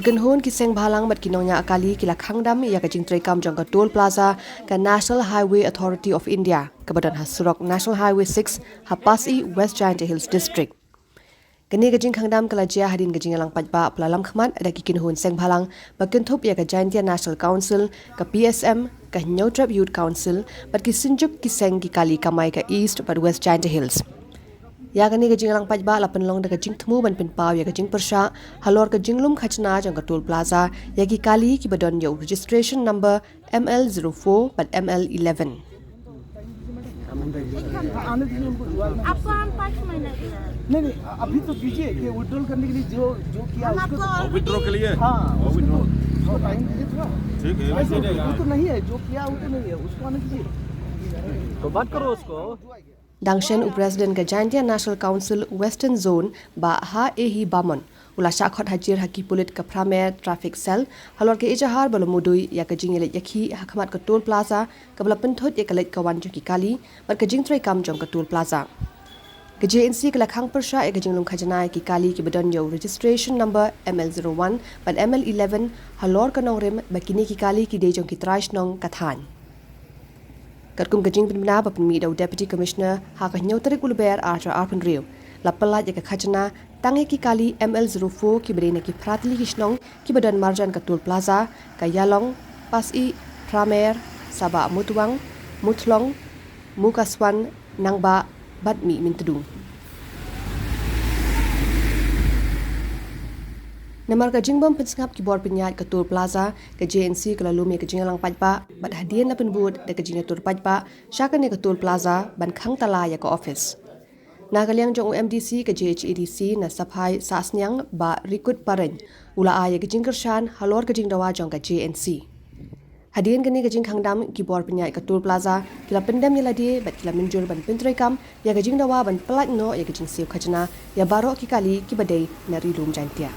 kynhun ki Sengbhalang bat ki nongniah kali kila Khang ya ka jingtreikam jong ka Toll Plaza ka National Highway Authority of India kabadan surok National Highway 6 Pasyih West Jaintia Hills District. Kini ka jing Khang kala jia hadin ka jingalang pajba pelalam khmat ada ki kynhun Sengbhalang bakinthup ya ka Jaintia National Council ka PSM ka Nyotrap Youth Council bat ki sinjuk ki seng ki kali kamai ka East but West Jaintia Hills. Ya kani ka jinglang pajba la penlong da ka jing thmu ban pin paw ya ka jing persha halor ka jinglum khachna jang ka Toll Plaza ya ki kali ki badon yo registration number ML04 but ML11. आपको हम 5 महीने के लिए नहीं अभी तो कीजिए कि विड्रॉल करने के लिए जो किया उसको विड्रॉ के लिए हाँ विड्रॉ उसको टाइम दीजिए थोड़ा ठीक है ऐसे वो तो नहीं है जो किया वो तो नहीं है उसको आने दीजिए तो बात करो उसको Dangshen President ka Jaintia National Council Western Zone ba ha ehi bamon ula shakhot hajir haki pulit ka pramer traffic cell halor ke ijahar balomudui ya ka jingele yakhi hakmat ka Toll Plaza ka bala penthot ya kalet ka wan ki kali bar ka jingtreikam jong ka Toll Plaza ka JNC ka lakhang persha ya ka jinglum khajana ki kali ki badon yo registration number ML01 but ML11 halor ka nongrem bakini ki kali ki de jong ki traish nong kathan Katkum kajing pinmina ba pinmi daw Deputy Commissioner ha ka nyotarik ulber Arthur Arpan Rio lapalat ya ka khajana tangi ki kali ML04 ki berena ki pratli kisnong ki badan marjan ka Toll Plaza ka Yalong Pasyih Pramer Sabah Mutuang Mutlong Mukaswan Nangba Badmi Mintedung Namar ka jingbam pensengap ki bor penyat ke Toll Plaza ke JNC ke lalu me ke jingalang pajpa bat hadian na penbut de ke jinga Toll pajpa syakane ke Toll Plaza ban Khang tala ya ke office na kaliang jong MDC ke JHADC na saphai sasnyang ba rikut pareng ula ya ke jingkershan halor ke jingdawa jong ke JNC hadian kini ke jing Khangdam ki bor penyat ke Toll Plaza kila pendam ni ladi bat kila menjur ban pentreikam ya ke jingdawa ban pelat no ya ke jing siu khajana ya baro ki kali ki badai na rilum Jaintia